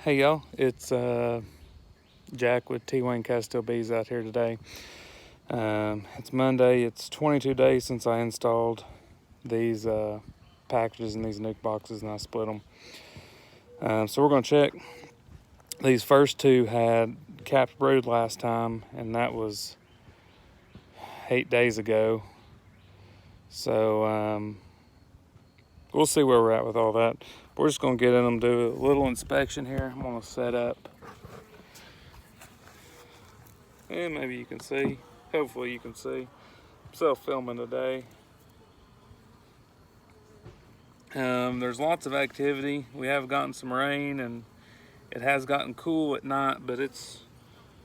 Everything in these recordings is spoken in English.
Hey y'all, it's Jack with T. Wayne Castile Bees out here today. It's Monday. It's 22 days since I installed these packages in these nuke boxes and I split them. So we're going to check. These first two had capped brood last time, and that was 8 days ago. So we'll see where we're at with all that. We're just going to get in them, do a little inspection here. I'm going to set up. And maybe you can see. Hopefully you can see. I'm self-filming today. There's lots of activity. We have gotten some rain and it has gotten cool at night, but it's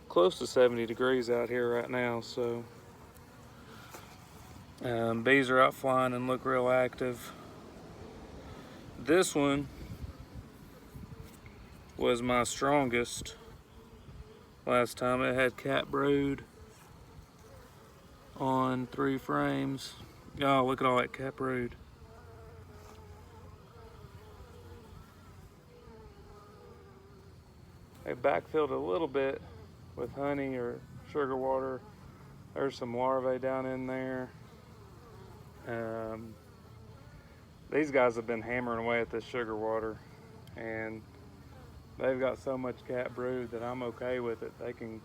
close to 70 degrees out here right now. So bees are out flying and look real active. This one was my strongest last time. It had cat brood on 3 frames. Oh, look at all that cat brood. I backfilled a little bit with honey or sugar water. There's some larvae down in there. These guys have been hammering away at this sugar water, and they've got so much cat brood that I'm okay with it. They can,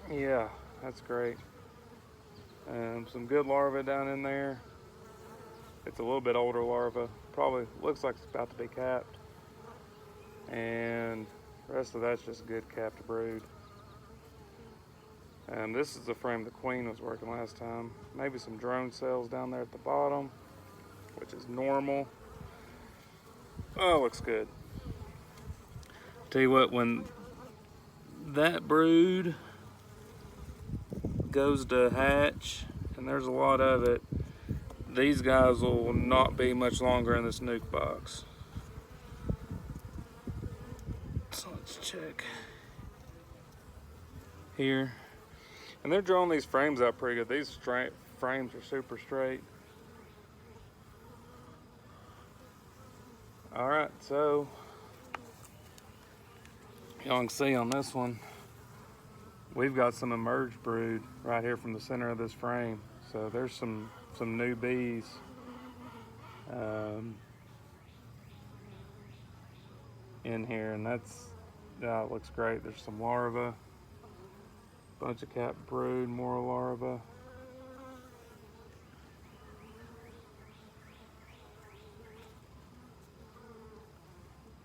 yeah, that's great. Some good larvae down in there. It's a little bit older larva. Probably looks like it's about to be capped. And the rest of that's just good capped brood. This is the frame the queen was working last time. Maybe some drone cells down there at the bottom, which is normal. Oh, looks good. Tell you what, when that brood goes to hatch, and there's a lot of it, these guys will not be much longer in this nuke box. So let's check here. And they're drawing these frames out pretty good. These frames are super straight. All right, so y'all can see on this one, we've got some emerged brood right here from the center of this frame. So there's some new bees. In here, and that's, it looks great. There's some larvae, bunch of cat brood, more larvae.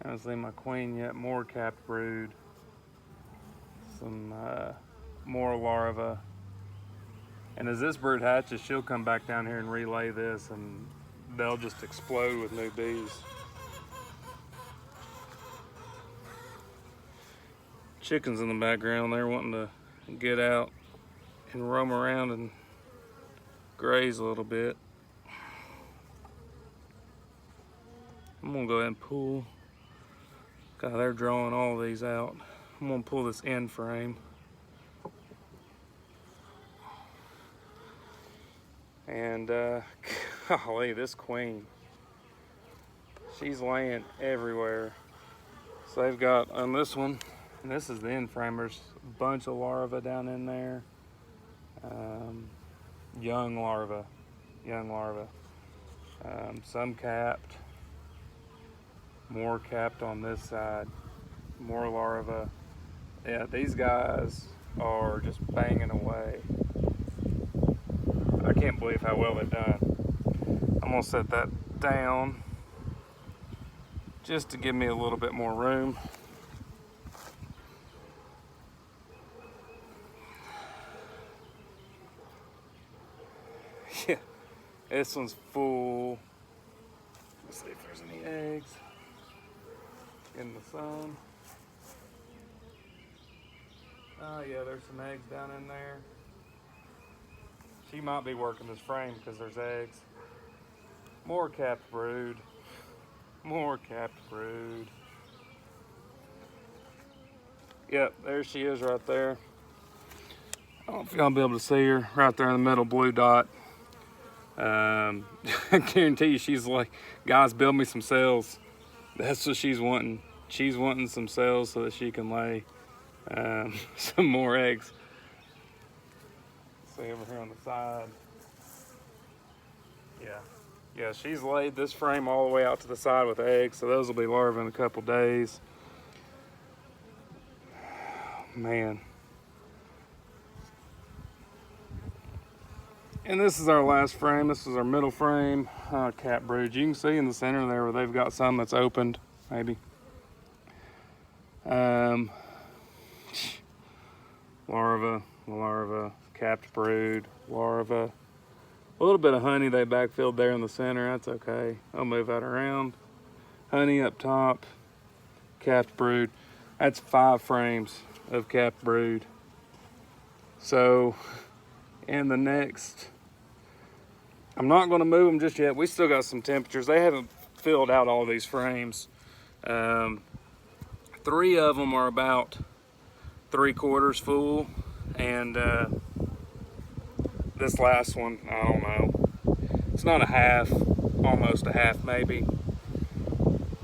I haven't seen my queen yet. More capped brood, some more larvae. And as this brood hatches, she'll come back down here and relay this, and they'll just explode with new bees. Chickens in the background, they're wanting to get out and roam around and graze a little bit. I'm gonna go ahead and pull. God, they're drawing all these out. I'm gonna pull this end frame. And golly, this queen, she's laying everywhere. So they've got on this one, and this is the end frame, there's a bunch of larvae down in there. Young larvae. Some capped, more capped on this side, more larvae. Yeah, these guys are just banging away. I can't believe how well they've done. I'm gonna set that down just to give me a little bit more room. Yeah, this one's full. Let's see if there's any eggs in the sun. Oh yeah, there's some eggs down in there. She might be working this frame because there's eggs. More capped brood. More capped brood. Yep, there she is right there. I don't know if y'all be able to see her right there in the middle, blue dot. I guarantee you she's like, guys, build me some cells. That's what she's wanting. She's wanting some cells so that she can lay some more eggs. See over here on the side. Yeah, she's laid this frame all the way out to the side with eggs, so those will be larvae in a couple days. Man. And this is our last frame. This is our middle frame, cat brood. You can see in the center there where they've got some that's opened, maybe. Larva, capped brood, larva. A little bit of honey they backfilled there in the center. That's okay. I'll move that around. Honey up top, capped brood. That's 5 frames of capped brood. So, in the next, I'm not going to move them just yet. We still got some temperatures. They haven't filled out all these frames. 3 of them are about 3/4 full, and this last one, I don't know. It's not a half, almost a half maybe.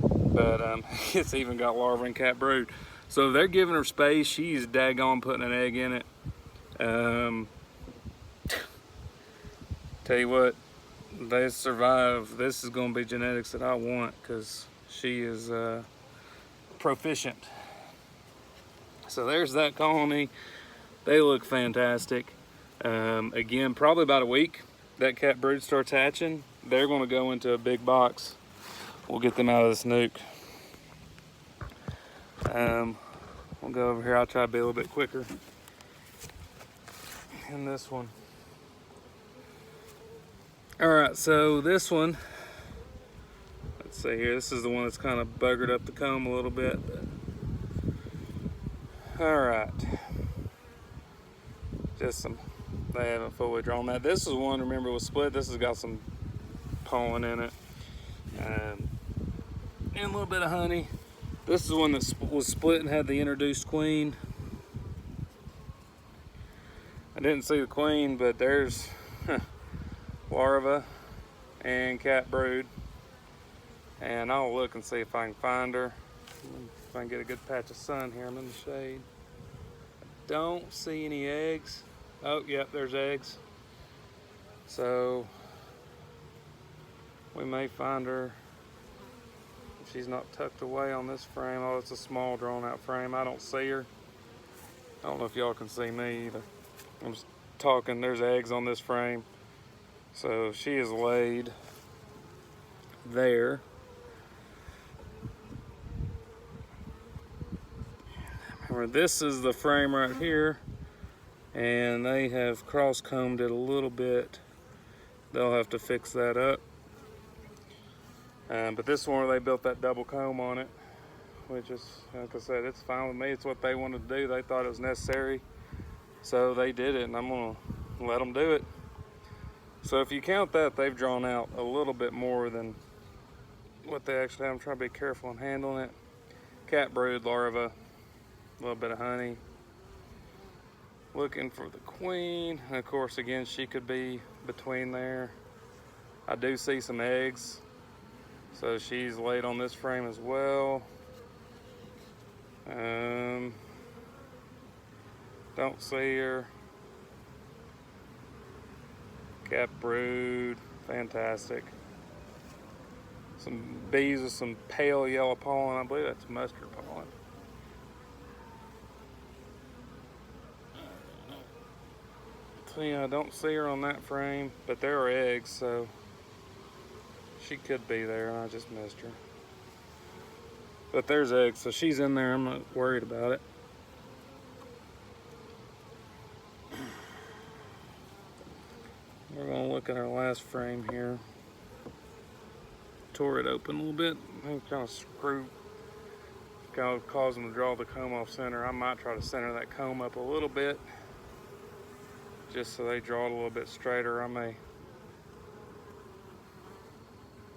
But it's even got larvae and cat brood. So they're giving her space. She's daggone putting an egg in it. Tell you what, they survive. This is going to be genetics that I want because she is proficient. So there's that colony. They look fantastic. Again, probably about a week that cat brood starts hatching. They're going to go into a big box. We'll get them out of this nuke. We'll go over here. I'll try to be a little bit quicker in this one. All right, so this one, let's see here. This is the one that's kind of buggered up the comb a little bit. All right, just some, they haven't fully drawn that. This is one, remember, was split. This has got some pollen in it. And a little bit of honey. This is one that was split and had the introduced queen. I didn't see the queen, but there's larva and cat brood. And I'll look and see if I can find her. If I can get a good patch of sun here. I'm in the shade. I don't see any eggs. Oh, yep, there's eggs. So we may find her. She's not tucked away on this frame. Oh, it's a small drawn out frame. I don't see her. I don't know if y'all can see me either. I'm just talking, there's eggs on this frame. So she is laid there. Remember, this is the frame right here, and they have cross-combed it a little bit. They'll have to fix that up. But this one, they built that double comb on it, which is, like I said, it's fine with me. It's what they wanted to do. They thought it was necessary, so they did it, and I'm gonna let them do it. So if you count that, they've drawn out a little bit more than what they actually have. I'm trying to be careful in handling it. Cat brood, larva, a little bit of honey. Looking for the queen. And of course, again, she could be between there. I do see some eggs. So she's laid on this frame as well. Don't see her. Cat brood, fantastic. Some bees with some pale yellow pollen. I believe that's mustard pollen. So yeah, I don't see her on that frame, but there are eggs, so she could be there, and I just missed her. But there's eggs, so she's in there. I'm not worried about it. We're gonna look at our last frame here. Tore it open a little bit. I think kind of screwed, kind of caused them to draw the comb off center. I might try to center that comb up a little bit, just so they draw it a little bit straighter. I may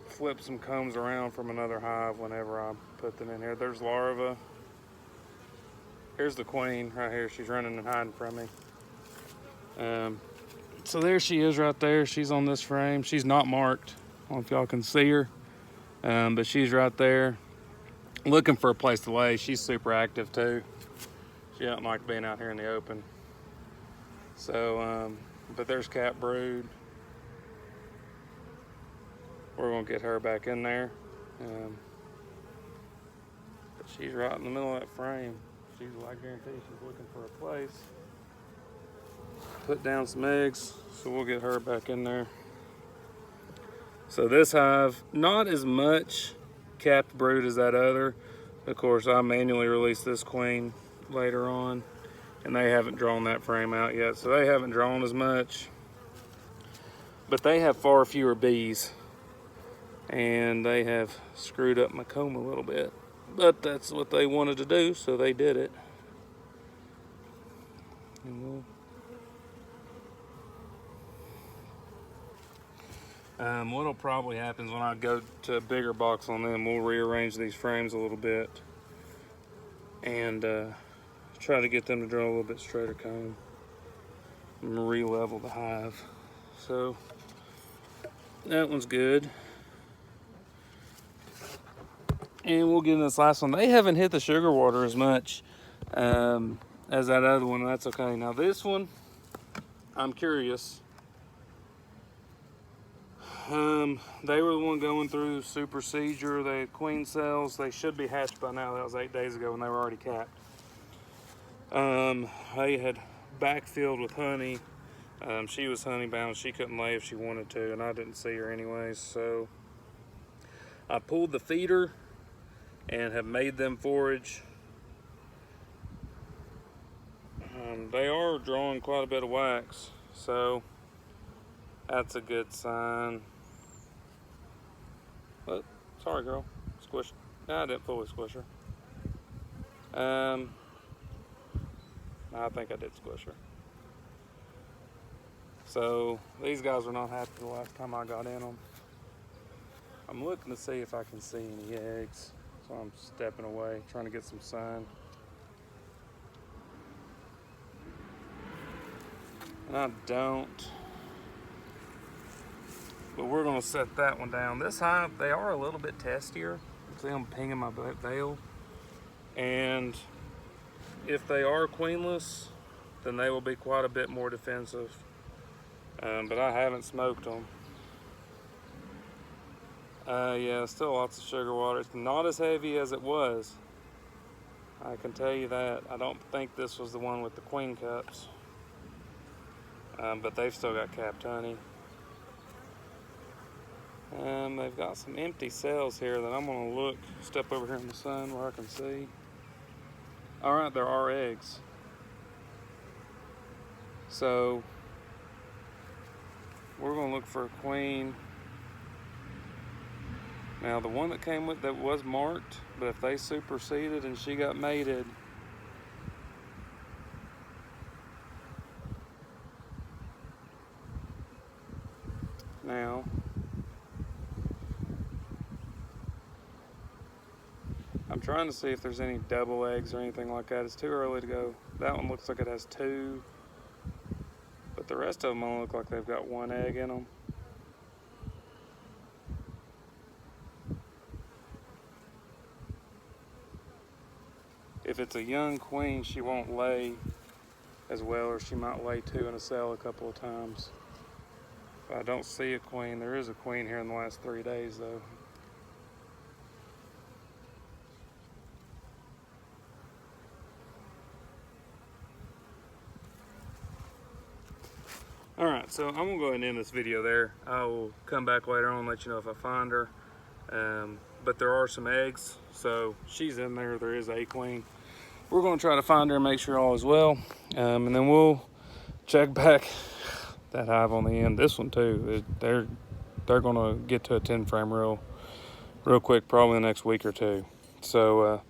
flip some combs around from another hive whenever I put them in here. There's larva. Here's the queen right here. She's running and hiding from me. So there she is right there. She's on this frame. She's not marked. I don't know if y'all can see her, but she's right there. looking for a place to lay. She's super active too. She doesn't like being out here in the open. So, but there's cat brood. We're gonna get her back in there. But she's right in the middle of that frame. I guarantee she's looking for a place. Put down some eggs, so we'll get her back in there. So this hive, not as much capped brood as that other. Of course, I manually released this queen later on, and they haven't drawn that frame out yet, so they haven't drawn as much. But they have far fewer bees, and they have screwed up my comb a little bit. But that's what they wanted to do, so they did it. And what'll probably happen is when I go to a bigger box on them, we'll rearrange these frames a little bit and try to get them to draw a little bit straighter comb and re-level the hive. So that one's good. And we'll get in this last one. They haven't hit the sugar water as much as that other one. That's okay. Now this one, I'm curious. They were the one going through supersedure. They had queen cells. They should be hatched by now. That was 8 days ago when they were already capped. They had backfilled with honey. She was honey bound. She couldn't lay if she wanted to, and I didn't see her anyways. So I pulled the feeder and have made them forage. They are drawing quite a bit of wax, so that's a good sign. But, sorry girl, squish. No, I didn't fully squish her. I think I did squish her. So these guys were not happy the last time I got in them. I'm looking to see if I can see any eggs. So I'm stepping away, trying to get some sun. And I don't. But we're gonna set that one down. This hive, they are a little bit testier. See, I'm pinging my veil. And if they are queenless, then they will be quite a bit more defensive. But I haven't smoked them. Yeah, still lots of sugar water. It's not as heavy as it was. I can tell you that. I don't think this was the one with the queen cups. But they've still got capped honey. They've got some empty cells here that I'm gonna look, step over here in the sun where I can see. All right, there are eggs. So we're gonna look for a queen. Now the one that came with that was marked, but if they superseded and she got mated, now I'm trying to see if there's any double eggs or anything like that. It's too early to go. That one looks like it has 2, but the rest of them only look like they've got 1 egg in them. If it's a young queen, she won't lay as well, or she might lay 2 in a cell a couple of times. But I don't see a queen. There is a queen here in the last 3 days though. All right, so I'm gonna go ahead and end this video there. I will come back later on and let you know if I find her. But there are some eggs, so she's in there. There is a queen. We're gonna try to find her and make sure all is well. And then we'll check back that hive on the end. This one too, they're gonna get to a 10 frame real quick, probably the next week or two. So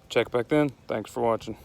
check back then. Thanks for watching.